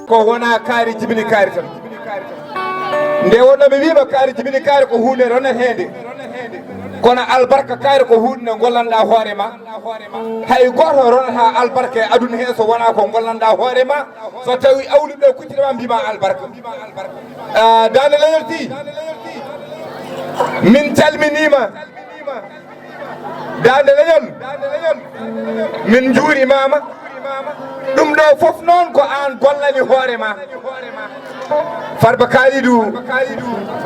ko wona kaari jibini kaari tan nde wonno ɓe wiima kaari jibini kaari ko hunde ronetede kono albarka kaari ko hunde nde gollanɗa hoore ma hay goto ronata albarka e aduna he so wona ko gollanɗa hoore ma so tawi awluɓe kucciɗema mbima albarka Daande Lenol ti min calminima Daande Lenol min juurimama ɗum ɗo fof noon ko an gollani hoorema Farba Kalidou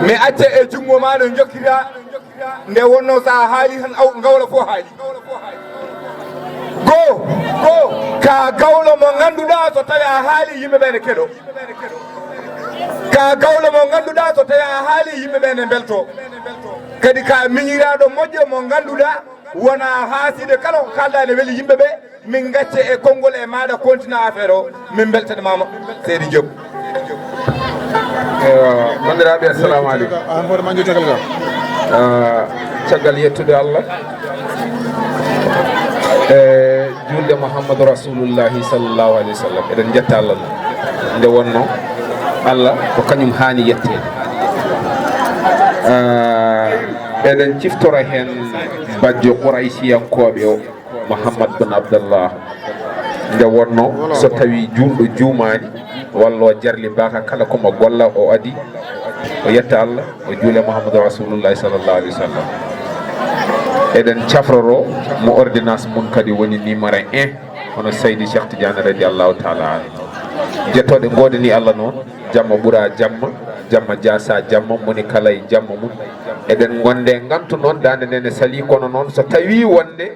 mi acca e jungo ma no jokkira nde wonno sa haali tan gawla fo haali go ka gawlo mo ganduɗa so tawi a haali yimɓeɓe ne keɗo ka gawlo mo ganduɗa so tawi a haali yimɓeɓe ne belto kadi ka miñiraɗo moƴƴo mo ganduɗa wona haaside kala ko kalda ne weeli yimɓeɓe min gacce e konngol e maɗa continue affaire o min beltanimama seydi Diop bandiraɓe assalamu aleykum hoore ma jottagal ga caggal yettude Allah e julde Mouhammadou Rasulullahi sallllahu alayhi wa sallam eɗen jetta Allah nde wonno Allah ko kañum haani yettede eɗen ciftora hen bajjo Qouraysiyankoɓe o Mouhammad bin Abdallah nde wonno so tawi julɗo juumani walla o jarli mbaka kala komo golla o adi o yetta Allah o juule Mouhammadou Rasulullahi sallllahu alayhi wa sallam eɗen cafroro mo ordonnance mum kadi woni numéro 1 hono Seydi Cheikh Tidiane radiallahu taala an jettoɗe godani Allah noon jamma ɓuura jamma jasa jamma moni kala e jamma mum eɗen gonde gantu noon Daande nde ne sali kono noon so tawi wonde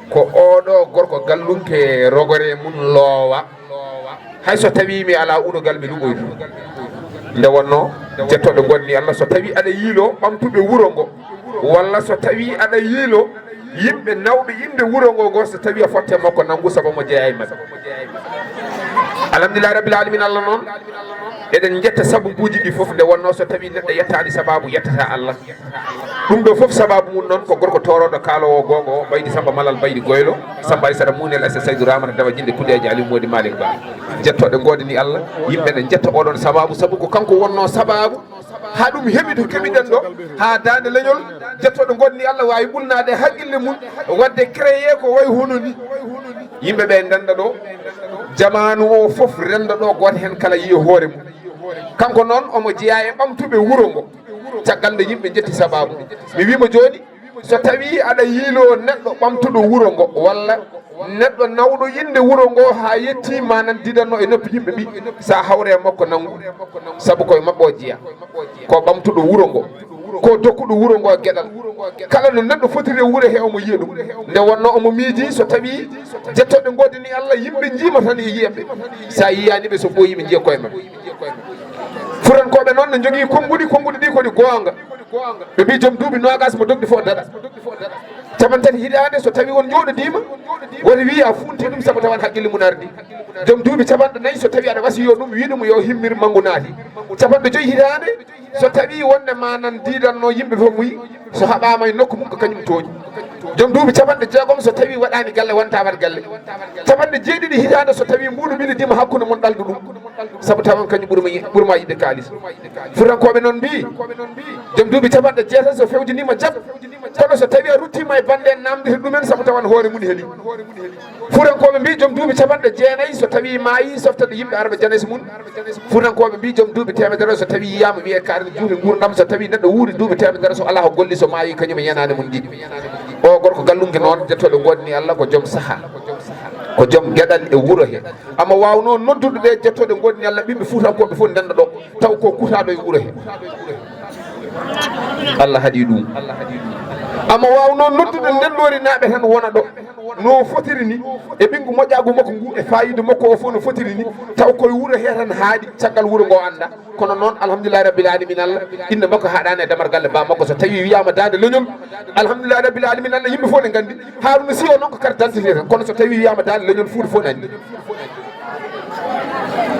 ko oɗo gorko gallunke rogore mum loowa hay so tawi mi ala uɗogal mi ɗuɓoytu nde wonno jettoɗe gonni Allah so tawi aɗa yiilo ɓamtuɓe wuro ngo walla so tawi aɗa yiilo yimɓe nawɓe inde wuro ngo go so tawi a fotte makko nanggu saabu mo jeeya e maɓɓe alhamdulillahi rabbil alamin Allah noon eɗen jetta sababuji ɗi foof nde wonno so tawi neɗɗo yettani sababu yettata Allah ɗum ɗo foof sababu mum noon ko gorko toroɗo kaalowo gonga o ɓaydi Samba Malal Baydi Goylo Samba Aissata Munel Assa Saydou Ramata Dawa Jinde Kudeji Ali Modi Malik Ba jettoɗe godani Allah yimɓe ne jetta oɗon sababu saabu ko kanko wonno sababu ha ɗum heeɓi to keɓiɗen ɗo ha Daande Leñol jettoɗe godani Allah wawi ɓulnade haqqille mum wadde créé ko way hono ni yimɓeɓe ndenda ɗo jamanu o foof renda ɗo goto hen kala yiyo hoore mum kanko noon omo jeeya e ɓamtuɓe wuro ngo caggal nde yimɓe jetti sababu mi wima joni so tawi aɗa yiilo neɗɗo ɓamtuɗo wuro ngo walla neɗɗo nawɗo inde wuro ngo ha yetti manan didanno e noppi yimɓe ɓi sa hawre makko nanggu saabu koye mabɓe o jeeya ko ɓamtuɗo wuro ngo ko dokkuɗo wuro ngo gueɗal kala no neɗɗo fotiri e wuuro he omo yiya ɗum nde wonno omo miiji so tawi jettoɗe godini Allah yimɓe jiima tan e yiyaɓe sa yiyaniɓe so ɓooyi ɓe jiiya koye mabɓe furankoɓe noon ne jogui konguɗi ɗi kodi gonga ɓe mbi joom duuɓi nogas mo dogɗi fo daɗa capantati hiɗande so tawi won jooɗodima woni wiya funti ɗum saabu tawan haqqille mum ardi joom duuɓi capanɗe nayyi so tawi aɗa wasiyo ɗum wiɗum yo himmir manggu naati capanɗe joyyi hiɗande so tawi wonde manan didanno yimɓe fof muyi so haɓama e nokku mum ko kañum tooñi joom duuɓi capanɗe jeegom so tawi waɗani galle wonta wat galle capanɗe jeeɗiɗi hiɗande so tawi mbuɗu milidima hakkude mon ɗaldu ɗum saabu tawan kañum ɓuurma yiɗde kalis furankoɓe noon mbi joom duuɓi capanɗe jeetati so fewjinima jab kono so tawi a ruttima e bande en namdete ɗumen saabu tawan hoore mum heeli furankoɓe mbi joom duuɓi capanɗe jeenayyi so tawi maayi softade yimɓe arɓe janesi mum furankoɓe mbi joom duuɓi temedere so tawi yiyama wiye kaarne juuɗe gurdam so tawi neɗɗo wuuri duuɓi temedere so ala ko golli so maayi kañum e yanade mum ɗiɗi o gorko gallungue noon jettoɗe godni Allah ko joom saaha ko joom gueɗal e wuuro he ama wawno nodduɗo ɗe jettoɗe godni Allah ɓiɓɓe Fuutankoɓe fof ndenda ɗo taw ko kutaɗo e wuuro he Allah haaɗi ɗum ama wawno noddude Ndendory naaɓe tan wona ɗo no fotiri ni e ɓingu moƴƴagu makko ngu e fayida makko o fof no fotiri ni taw koye wuuro he tan haaɗi caggal wuuro ngo anda kono noon alhamdulillahi rabbil alamin Allah inde makko haɗani e damar galle ba makko so tawi wiyama Daande Leñol alhamdulillahi rabbil alamin Allah yimɓe fof ne gandi Harouna Sy o noon ko carte d'identité tan kono so tawi wiyama Daande Leñol Fouta fof ne andi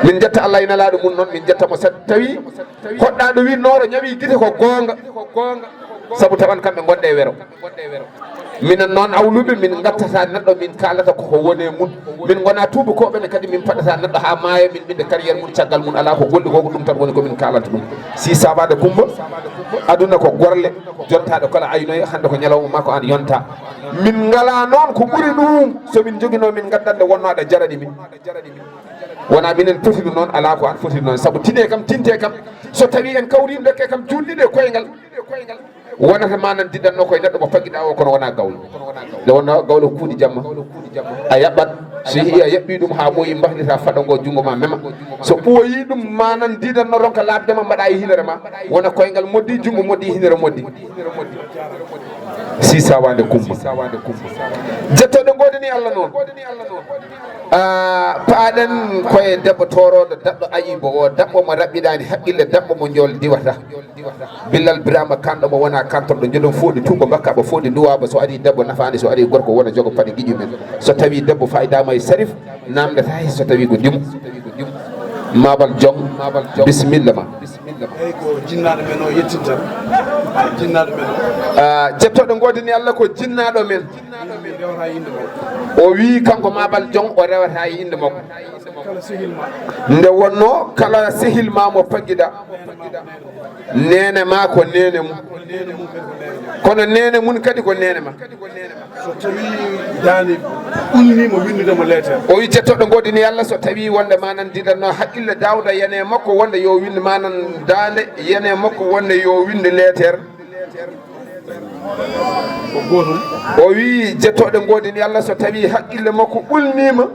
min jetta Allah e nelaɗo mum noon min jettamo so tawi hoɗɗaɗo wi nooro ñawi guite ko gonga sabu tawan kamɓe gonɗe e wero minen noon awluɓe min gattata neɗɗo min kalata koko woni mun min gona tubakoɓene kadi min paɗata neɗɗo ha maayo min ɓinde carriére mun caggal mun ala ko golli koko ɗum tan woni komin kalanta ɗum si sabade Coumba aduna ko gorle jontaɗo kala aynoye hande ko ñalawma makko an yonta min ngala noon ko ɓuuri ɗum somin joguino min gaddande wonnoɗe jarani min wona minen potinu noon ala ko an fotini noon saabu tine kam tinte kam so tawi en kawri dokke kam julɗiɗe koyngal wonata ma nan diɗanno koye neɗɗo mo pagguiɗa o kono wona gawlo nde wonno gawlo ko kuuɗi jamma a yaɓat so yi a yaɓɓi ɗum ha ɓooyi mbahlita faɗo ngo junggo ma mema so ɓooyi ɗum ma nan diɗanno ronka labdema mbaɗa e hinere ma wona koyngal moddi junggo moddi hinere moddi si sawade Coumba jettoɗe godani Allah noon paaɗen koye debbo toroɗo daɓɗo Ayiba o daɓɓo mo raɓɓiɗani haqqille daɓɓo mo jol diwata Billal Birama kanɗo mo wona kantorɗo joɗon fooɗi tuba bakkaɓe fooɗi duwaba so ari debbo nafani so ari gorko wona jogo paɗe guiƴu men so tawi debbo fayidama e sarif namdata hay so tawi ko dimu Mabal Jong bisimilla ma eyyi ko jinnaɗo men o yettinta jinnaɗo men o jettoɗo godani Allah ko jinnaɗo men rewata inde o wi kanko Mabal Jong o rewata e inde makko kala sehilma nde wonno kala sehilma mo pagguiɗa nene ma ko nene mum kono nene mun kadi ko nene ma so tawi Daande ummimo windudemo lettere o wi jettoɗo godini Allah so tawi wonde manan diɗanno haqqille Dawda yene makko wonde yo winde manan Daande yene makko wonde yo winde lettere ko gotum o wi jettoɗo godini Allah so tawi haqqille makko ɓulnima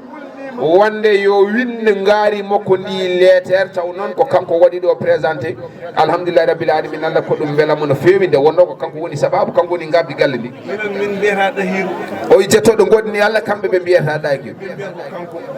wonde yo winde ngaari makko ndi lettere taw noon ko kanko waɗi ɗo présenté alhamdulillah rabbil alamin Allah ko ɗum welamo no fewi nde wonno ko kanko woni sababu kanko woni gabbi galle ndi min mbiyata ɗahiru o wi jettoɗo godini Allah kamɓe ɓe mbiyata ɗaki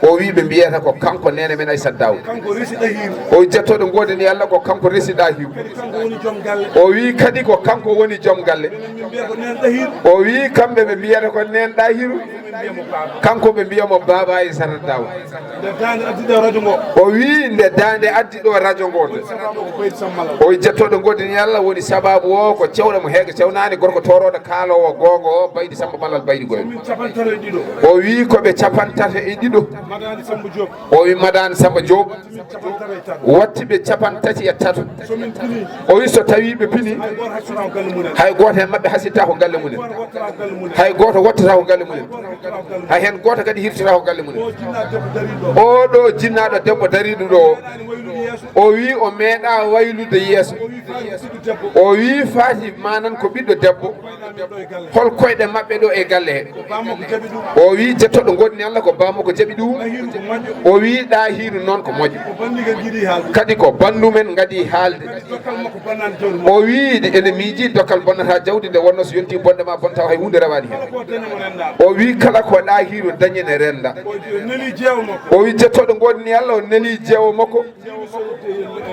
o wi ɓe mbiyata ko kanko nene men Aissata Daouda kanko resi ɗahiru o wi jettoɗo godini Allah ko kanko resi ɗahiru kanko woni joom galle o wi kadi ko kanko woni joom galle min mbiya ko nen ɗahiru o wi kamɓe ɓe mbiyata ko nen ɗahiru mbiyamo baba kanko ɓe mbiyamo baba Aissata Daouda nde Daande addiɗo radio ngo o wi nde Daande addi ɗo radio ngo sababu ko ɓeydi sammala o wi jettoɗo godini Allah woni sababu o ko cewɗo mo heege cewnani gorko toroɗo kaalowo gongo o Baydi Samba Malal Baydi Goylo min capantati e ɗiɗo o wi koɓe capantati e ɗiɗo madani Samba Diop o wi madani Samba Diop min capantati e tato wattiɓe capantati e tato somin pini o wi so tawi ɓe pini hay goto hassata ko galle munen hay goto hen mabɓe hasitta ko galle mumen goto wottata ko galle munen hay goto wottata ko galle mumen goto wottata ko galle munen hay hen goto kadi hirtata ko galle mumen o jinnaɗo debbo dariɗo oɗo jinnaɗo debbo dariɗo ɗo ani waylude yesso o wi o meeɗa waylude yeeso o wi faati ko ɓiɗɗo debbo o wi faati manan ko ɓiɗɗo debbo waynaɓe ɗo e galle hol koyɗe mabɓe ɗo e galle he bammo ko jaɓi ɗum o wi jettoɗo godni Allah ko bammo ko jaɓi ɗum ɗahiru ko moƴƴo o wi ɗahiru noon ko moƴƴo ko bandigal jiiɗi haalde kadi ko bandumen gadi haalde dokkal makko bonnani jawdi mo o wi ene miiji dokkal bonnata jawdi nde wonno so yonti bonde ma bonta hay hunde rawani hen ko dañemo renda o wi kala ko ɗahiru dañene renda o neli jeewo makko o wi jettoɗo godni Allah o neli jeewo makko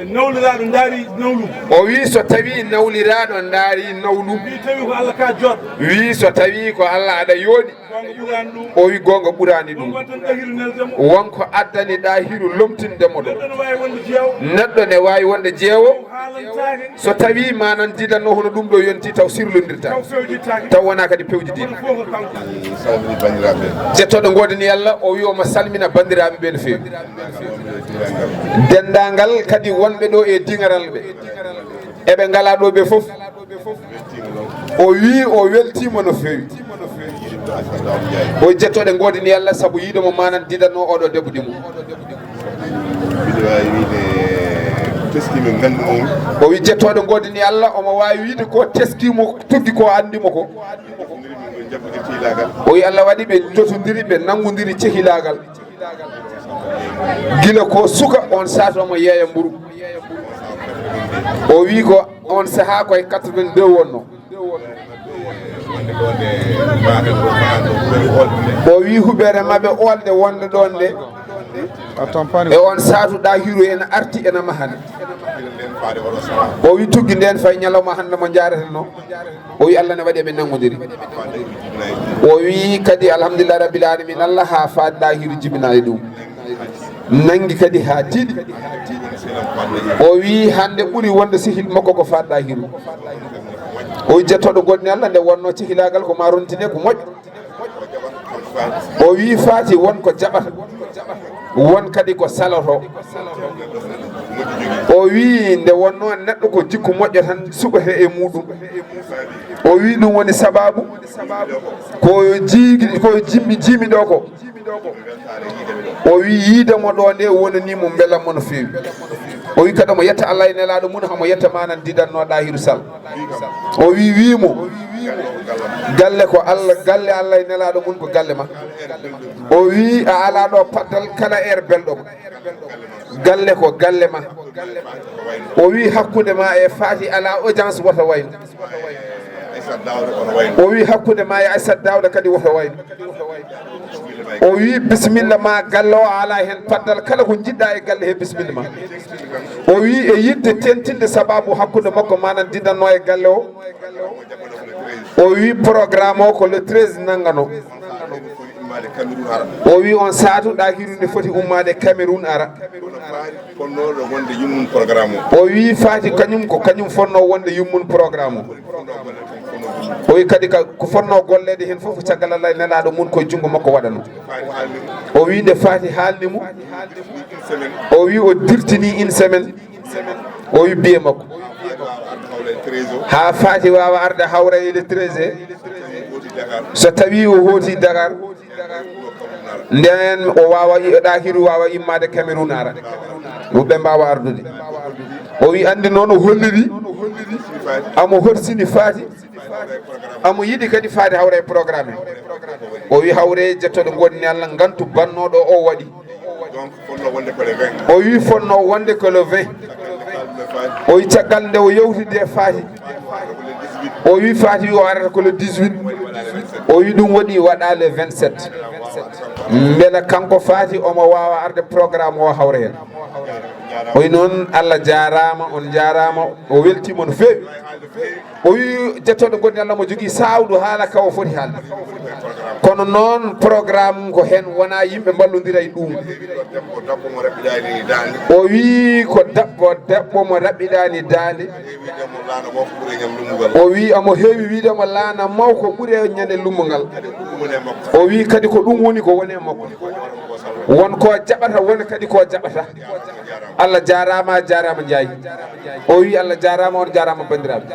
nawliraɗo daari nawlu o wi so tawi nawliraɗo daari nawlu wi tawi ko Allah ka jot wi so tawi ko Allah aɗa yooɗi gonga ɓurani ɗum o wi gonga ɓurani ɗum wontan ɗahiru neldemo wonko addani ɗahiru lomtindemo ɗo neɗɗo ne wawi wonde jeewo neɗɗo ne wawi wonde jeewo haalantake so tawi manan didanno hono ɗum ɗo yonti taw sirlodirta taw fewjittake taw wona kadi pewjidini fof ko kanko salmini bandiraɓe jettoɗo godani Allah o wi omo salmina bandiraɓe ɓe no fewi dendagal kadi wonɓe ɗo e diŋaral ɓe eɓe ngala ɗo ɓe foof o wi o weltima no fewi o jettoɗe godani Allah saabu yiiɗomo manan didanno oɗo debbo dimu mbiɗo wawi wiide teskima gandu on o wi jettoɗe godani Allah omo wawi wiide ko teskimo tuggi ko andimo ko min jabbude tiilagal o wi Allah waɗi ɓe jotodiri ɓe nangodiri cehilagal gila ko suka on saato omo yeeya mburu o wi ko on saaha koye 82 wonno o wi huɓere mabɓe olde wonde ɗon nde e on saatu ɗahiru ene arti ene mahane o wi tuggi nden fay ñalawma hande mo jareten no o wi Allah ne waɗi ɓe nangodiri o wi kadi alhamdulillah rabbil alamin Allah ha faade ɗahiru jibina e ɗum nangi kadi ha tiiɗi o wi hande ɓuuri wonde sehil makko ko faade ɗahiru o jettoɗo goɗni Allah nde wonno cihilagal ko ma rontine ko moƴƴo o wi faati won ko jaɓata won kadi ko saloto o wi nde wonno neɗɗo ko jikku moƴƴo tan suɓete e muɗum o wi ɗum woni sababu ko jimmi ɗo ko o wi yiidemo ɗo nde wonanimo belammo no fewi o wi kadi mo yetta Allah e nelaɗo mum hamo yetta manan didanno Dahiru Sall o wi wimo galle ko Allah galle Allah e nelaɗo mum ko galle ma o wi a ala ɗo paddal kala belɗo galle ko galle ma o wi hakkude ma e faati ala audience woto wayno o wi hakkude ma e Aissata Dawda kadi woto wayno o wi bisimilla ma galle o ala hen paddal kala ko jiɗɗa e galle he bisimilla ma o wi e yidde tentinde sababu hakkude makko manan didanno e galle o wi programme o ko le 13 nangano o wi on saatu Dahiru ne foti ummade Cameroun ara o wi faati kañum fonno wonde yummun programme o wi kadi ko fonno gollede hen fof caggal Allah nelaɗo mum koye junggo makko waɗano o wi nde faati haalnimo o wi o dirtini une semaine o wi biye makko ha faati wawa arde hawra e le 13 so tawi o hooti Dakar nden o wawa Dahiru wawa immade Cameroun ara ɓe mbawa ardude o wi andi noon o holliri amo horsini faati amo yiɗi kadi faade hawre programme o wi hawre jettoɗo gonni Allah gantu bannoɗo o waɗi o wi fonno wonde ko le 20 o wi caggal nde o yewtide faati o wi faati o arata ko le 18 o wi ɗum waɗi waɗa le 27 beela kanko faati omo wawa arde programme o hawre hen o wi noon Allah jarama on jarama o weltima no fewi o wi jettoɗo gonni Allah mo jogui sawdu haala ka o foti haalde kono noon programme ko hen wona yimɓe ballodira e ɗum o wi ko debbo mo raɓɓiɗani Daande o wi amo heewi wiidemo laana mawko ɓuuri e ñande lummongal o wi kadi ko ɗum woni ko woni e makko won ko jaɓata woni kadi ko jaɓata Allah jarama Ndiaye o wi Allah jarama on jarama bandiraɓe